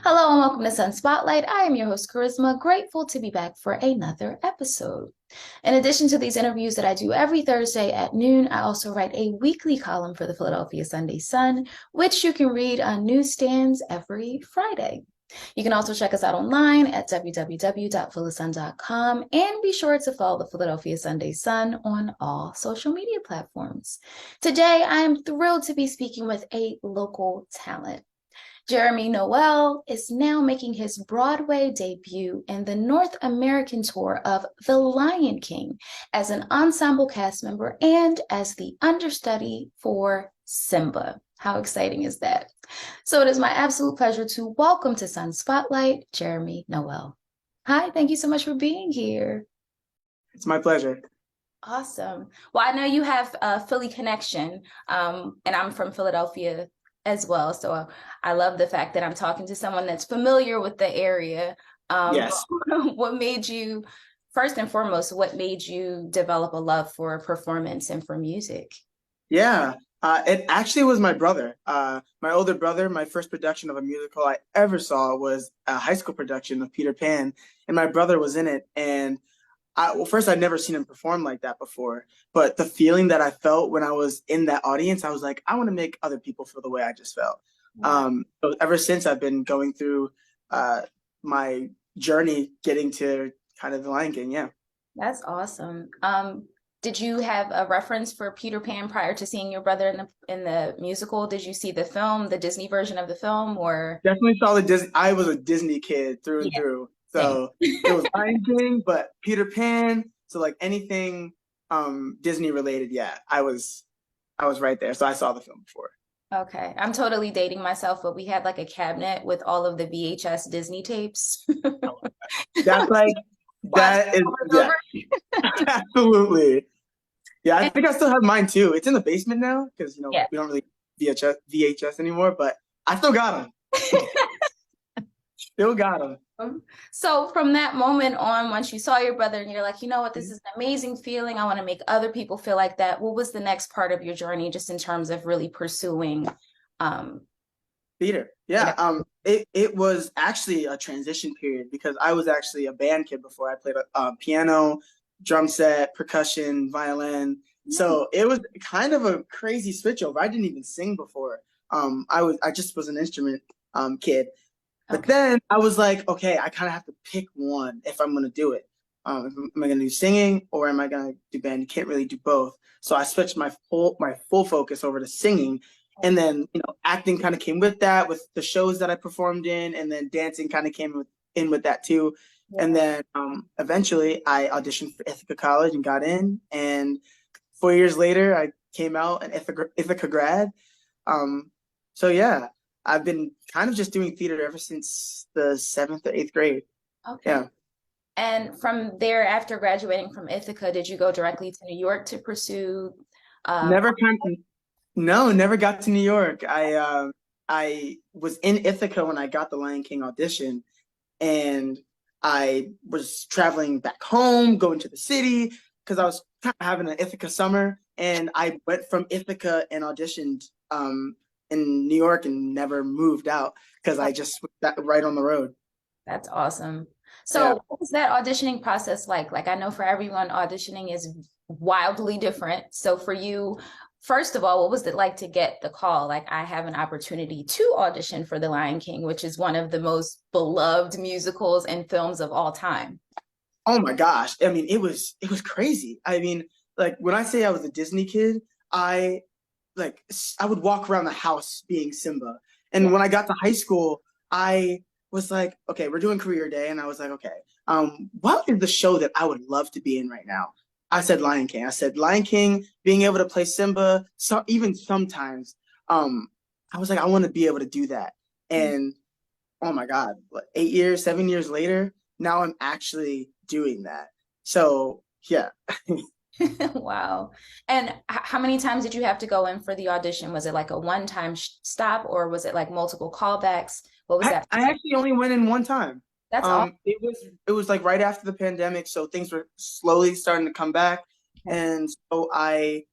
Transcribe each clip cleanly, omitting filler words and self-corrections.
Hello and welcome to Sun Spotlight. I am your host, Charisma, grateful to be back for another episode. In addition to these interviews that I do every Thursday at noon, I also write a weekly column for the Philadelphia Sunday Sun, which you can read on newsstands every Friday. You can also check us out online at www.philasun.com and be sure to follow the Philadelphia Sunday Sun on all social media platforms. Today, I am thrilled to be speaking with a local talent. Jeremy Noel is now making his Broadway debut in the North American tour of The Lion King as an ensemble cast member and as the understudy for Simba. How exciting is that? So it is my absolute pleasure to welcome to Sun Spotlight, Jeremy Noel. Hi, thank you so much for being here. It's my pleasure. Awesome. Well, I know you have a Philly connection, and I'm from Philadelphia as well. So I love the fact that I'm talking to someone that's familiar with the area. Yes. What made you, first and foremost, what made you develop a love for performance and for music? Yeah. It actually was my brother. My older brother, my first production of a musical I ever saw was a high school production of Peter Pan, and my brother was in it. And first, I'd never seen him perform like that before, but the feeling that I felt when I was in that audience, I was like, I want to make other people feel the way I just felt. Wow. So ever since I've been going through my journey getting to kind of the Lion King, yeah. That's awesome. Did you have a reference for Peter Pan prior to seeing your brother in the musical? Did you see the film, the Disney version of the film, or? Definitely saw the Disney. I was a Disney kid through and Yeah, through. same. So it was Lion King, but Peter Pan. So like anything Disney related, yeah, I was right there. So I saw the film before. Okay, I'm totally dating myself, but we had like a cabinet with all of the VHS Disney tapes. That's like Watch that is over yeah, and absolutely. Yeah, I over. think I still have mine too. It's in the basement now because Yeah. we don't really VHS anymore, but I still got them. Still got them. So from that moment on, once you saw your brother and you're like, you know what, this is an amazing feeling. I want to make other people feel like that. What was the next part of your journey, just in terms of really pursuing, um, Theater. you know, Yeah. It was actually a transition period because I was actually a band kid before. I played piano, drum set, percussion, violin. So it was kind of a crazy switch over. I didn't even sing before. I just was an instrument kid. But okay. then I was like, okay, I kind of have to pick one if I'm gonna do it. Am I gonna do singing or am I gonna do band? You can't really do both. So I switched my full focus over to singing, and then acting kind of came with that, with the shows that I performed in, and then dancing kind of came in with that too. And Yeah. then eventually I auditioned for Ithaca College and got in, and 4 years later I came out an Ithaca grad. Um, so yeah, I've been kind of just doing theater ever since the seventh or eighth grade. Okay. Yeah. And from there, after graduating from Ithaca, did you go directly to New York to pursue? Never kind No, never got to New York. I was in Ithaca when I got the Lion King audition, and I was traveling back home, going to the city because I was kind of having an Ithaca summer, and I went from Ithaca and auditioned in New York and never moved out because I just was right on the road. That's awesome. Yeah. So what was that auditioning process like? Like I know for everyone, auditioning is wildly different. So for you, first of all, what was it like to get the call? Like I have an opportunity to audition for The Lion King, which is one of the most beloved musicals and films of all time. Oh my gosh. I mean, it was crazy. I mean, like when I say I was a Disney kid, I I would walk around the house being Simba. Yeah. And when I got to high school, I was like, okay, we're doing career day, and I was like, okay, what is the show that I would love to be in right now? I said Lion King. I said Lion King, being able to play Simba, so even sometimes, I was like, I want to be able to do that. And oh my God, what, 8 years, 7 years later, now I'm actually doing that. So yeah. Wow. And how many times did you have to go in for the audition? Was it like a one-time stop or was it like multiple callbacks? What was that? I actually only went in one time. That's all. It was like right after the pandemic, so things were slowly starting to come back. Okay. And so I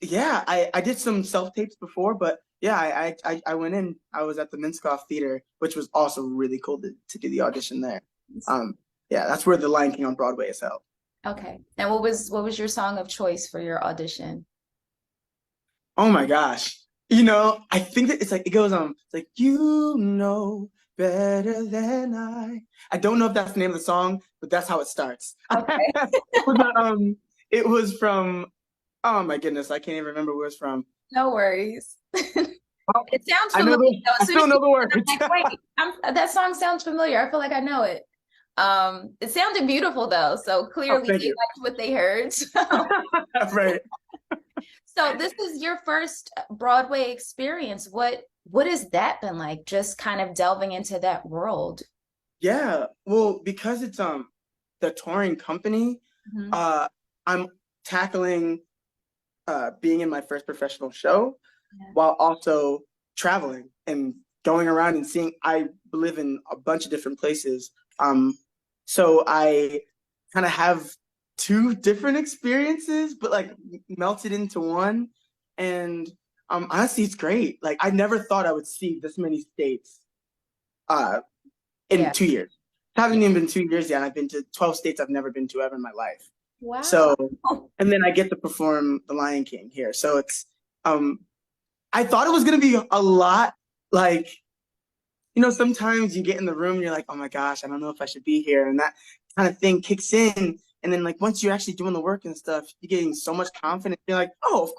yeah, I did some self tapes before, but Yeah, I went in. I was at the Minskoff Theater, which was also really cool to do the audition there. Um, yeah, that's where the Lion King on Broadway is held. Okay. And what was your song of choice for your audition? Oh my gosh. I think that it's like it goes it's like better than I. I don't know if that's the name of the song, but that's how it starts. Okay. It was it was from oh my goodness, I can't even remember where it's from. No worries. Oh, It sounds I know familiar though. I As soon as still you know the said it, words. I'm like, wait, that song sounds familiar. I feel like I know it. It sounded beautiful though, so Oh, clearly thank they you. liked what they heard. Right. So this is your first Broadway experience. What has that been like? Just kind of delving into that world. Yeah. Well, because it's the touring company, Mhm. uh I'm tackling being in my first professional show Yeah. while also traveling and going around and seeing. I live in a bunch of different places. So I kind of have two different experiences, but like melted into one. And honestly, it's great. Like I never thought I would see this many states uh, in Yeah. 2 years. It hasn't even been 2 years yet. I've been to 12 states I've never been to ever in my life. Wow. So, and then I get to perform The Lion King here. So it's, um, I thought it was gonna be a lot like, sometimes you get in the room and you're like, oh my gosh, I don't know if I should be here. And that kind of thing kicks in. And then like once you're actually doing the work and stuff, you're getting so much confidence. You're like, oh,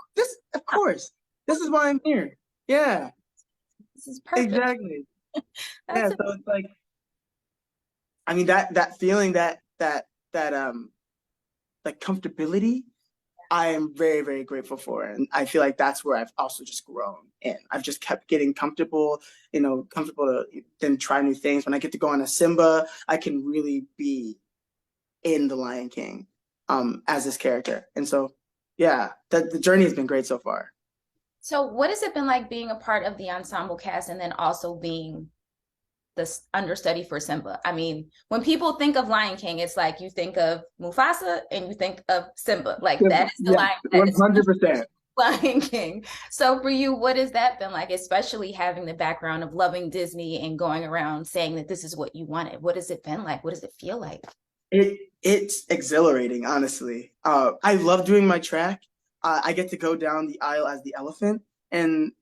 of course, this is why I'm here. Yeah, This is perfect. exactly. Yeah. That's So it's like, I mean, that feeling that like comfortability, I am very, very grateful for. And I feel like that's where I've also just grown in. I've just kept getting comfortable, comfortable to then try new things. When I get to go on a Simba, I can really be in the Lion King as this character. And so yeah, the journey has been great so far. so what has it been like being a part of the ensemble cast and then also being the understudy for Simba? I mean, when people think of Lion King, it's like you think of Mufasa and you think of Simba. Like that is the Yeah, line that is 100%. Lion King. So for you, what has that been like, especially having the background of loving Disney and going around saying that this is what you wanted? What has it been like? What does it feel like? It's exhilarating, honestly. I love doing my track. I get to go down the aisle as the elephant, and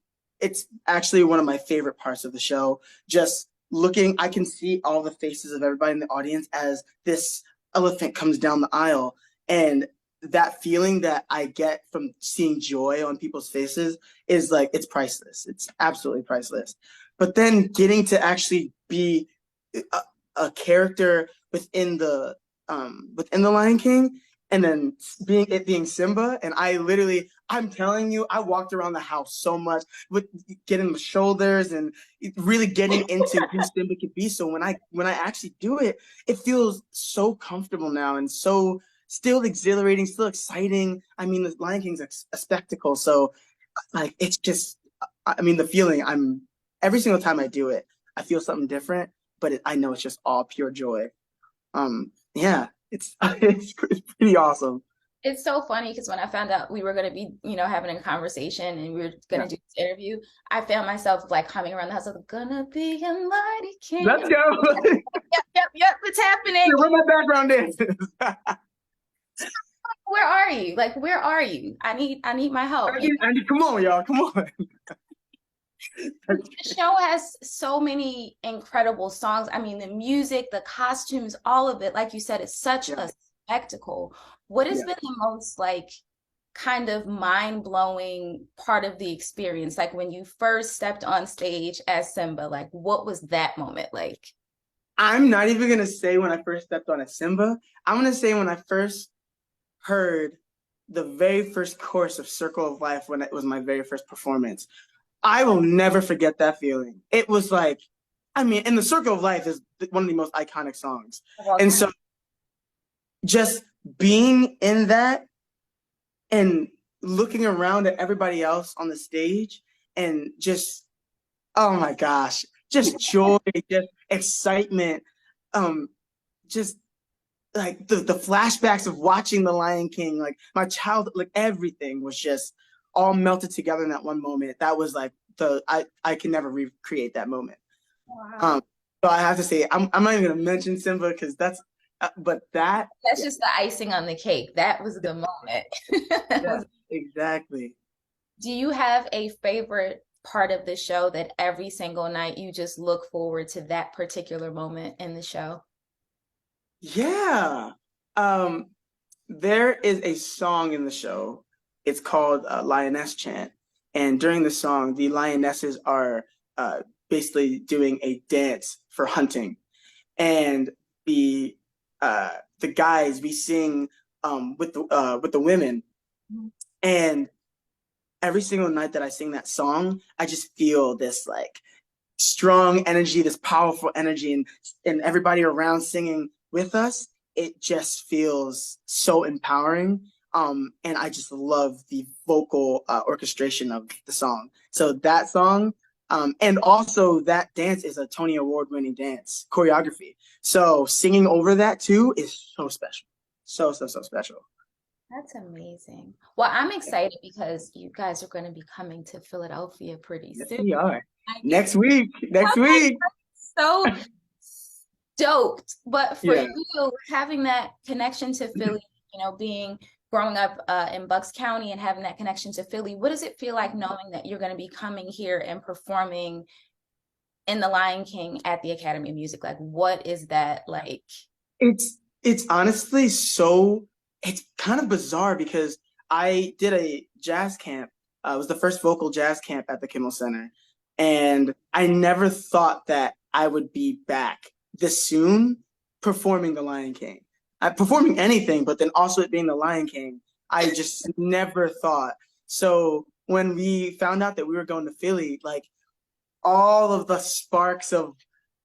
it's actually one of my favorite parts of the show. Just looking, I can see all the faces of everybody in the audience as this elephant comes down the aisle, and that feeling that I get from seeing joy on people's faces is like it's priceless. It's absolutely priceless. But then getting to actually be a, a character within the Lion King, and then being Simba, and I'm telling you, I walked around the house so much with getting the shoulders and really getting into who Simba could be. So when I actually do it, it feels so comfortable now and so still exhilarating, still exciting. I mean, the Lion King's a spectacle, so like it's just, I mean, the feeling every single time I do it, I feel something different, but I know it's just all pure joy. Yeah, it's it's pretty awesome. It's so funny because when I found out we were going to be, having a conversation and we were going Yeah, to do this interview, I found myself like humming around the house, like, gonna be a mighty king. let's go. Yep, yep, yep, it's happening. Where my background dances. Where are you? Like, where are you? I need my help. Come on, y'all, come on. The show has so many incredible songs. I mean, the music, the costumes, all of it. Like you said, it's such Yeah, a spectacle. What has yeah. been the most like kind of mind-blowing part of the experience? Like when you first stepped on stage as Simba, like what was that moment like? I'm not even gonna say when I first stepped on a Simba. I'm gonna say when I first heard the very first course of Circle of Life when it was my very first performance. I will never forget that feeling. It was like, I mean, and the Circle of Life is one of the most iconic songs. Of all And time. so just being in that and looking around at everybody else on the stage and just, oh my gosh, just joy, just excitement, um, just like the flashbacks of watching The Lion King, like my child, like everything was just all melted together in that one moment. That was like I can never recreate that moment. Wow. Um, so I have to say, I'm not even gonna mention Simba because but That's yeah, just the icing on the cake. That was the moment. That yeah, was- exactly. Do you have a favorite part of the show that every single night you just look forward to that particular moment in the show? Yeah. Um, there is a song in the show. It's called Lioness Chant. And during the song, the lionesses are uh, basically doing a dance for hunting. And the the guys we sing with the women. And every single night that I sing that song, I just feel this like strong energy, this powerful energy, and everybody around singing with us. It just feels so empowering. And I just love the vocal orchestration of the song. So that song, and also that dance is a Tony Award winning dance choreography. So singing over that too is so special. So, so, so special. That's amazing. Well, I'm excited because you guys are going to be coming to Philadelphia pretty Yes, soon. we are. I get Next week. Next week. so stoked. But for Yeah. you, having that connection to Philly, being growing up in Bucks County and having that connection to Philly, what does it feel like knowing that you're going to be coming here and performing in The Lion King at the Academy of Music? Like, what is that like? It's honestly it's kind of bizarre because I did a jazz camp. It was the first vocal jazz camp at the Kimmel Center, and I never thought that I would be back this soon performing The Lion King. Performing anything, but then also it being The Lion King, I just never thought. So when we found out that we were going to Philly, like all of the sparks of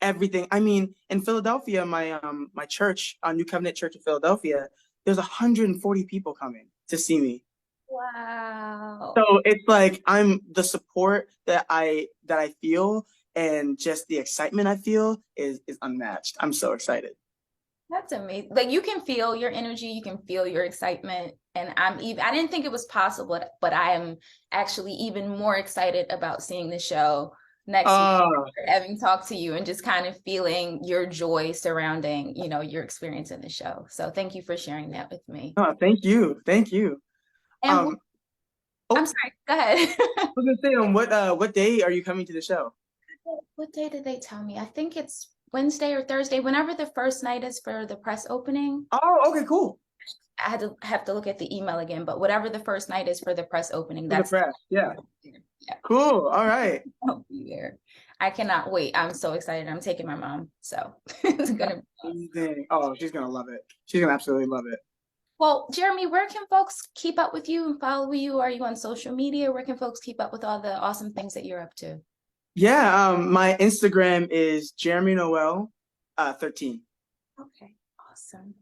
everything. I mean, in Philadelphia, my church, New Covenant Church in Philadelphia, there's 140 people coming to see me. Wow. So it's like I'm the support that I feel and just the excitement I feel is unmatched. I'm so excited. That's amazing. Like you can feel your energy, you can feel your excitement. And I didn't think it was possible, but I am actually even more excited about seeing the show next week, Oh, having talked to you and just kind of feeling your joy surrounding, your experience in the show. So thank you for sharing that with me. oh, thank you. Thank you. And Um, I'm oh, sorry, go ahead. I was gonna say, what day are you coming to the show? What day did they tell me? I think it's Wednesday or Thursday, whenever the first night is for the press opening. Oh, okay, cool. I had to have to look at the email again, but whatever the first night is for the press opening, For the that's press, yeah. yeah, Cool. All right. I'll be there. I cannot wait. I'm so excited. I'm taking my mom, so it's gonna be awesome. Amazing. Oh, she's gonna love it. She's gonna absolutely love it. Well, Jeremy, where can folks keep up with you and follow you? Are you on social media? Where can folks keep up with all the awesome things that you're up to? Yeah, my Instagram is Jeremy Noel 13. Okay, awesome.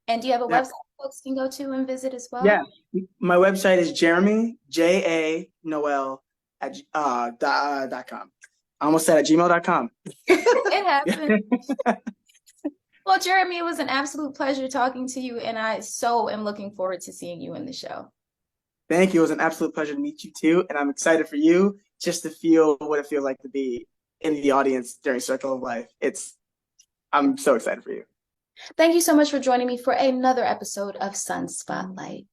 And do you have a Yeah, website folks can go to and visit as yeah. well? My website is Jeremy J A Noel dot com. I almost said at gmail.com. It Yeah. happened. Well, Jeremy, it was an absolute pleasure talking to you, and I so am looking forward to seeing you in the show. Thank you. It was an absolute pleasure to meet you too, and I'm excited for you just to feel what it feels like to be in the audience during Circle of Life. I'm so excited for you. Thank you so much for joining me for another episode of Sun Spotlight.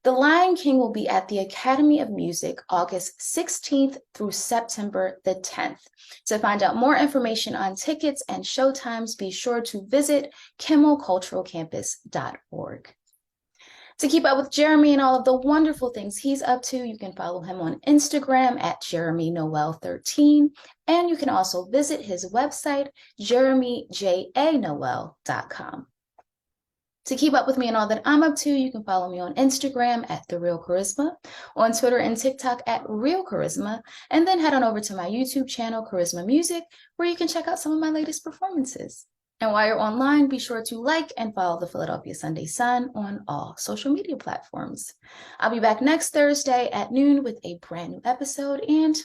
The Lion King will be at the Academy of Music August 16th through September the 10th. To find out more information on tickets and showtimes, be sure to visit kimmelculturalcampus.org. To keep up with Jeremy and all of the wonderful things he's up to, you can follow him on Instagram at Jeremy Noel 13. And you can also visit his website, jeremyjanoel.com. To keep up with me and all that I'm up to, you can follow me on Instagram at The Real Charisma, on Twitter and TikTok at Real Charisma, and then head on over to my YouTube channel, Charisma Music, where you can check out some of my latest performances. And while you're online, be sure to like and follow the Philadelphia Sunday Sun on all social media platforms. I'll be back next Thursday at noon with a brand new episode, and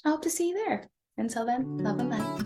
I hope to see you there. Until then, love and light.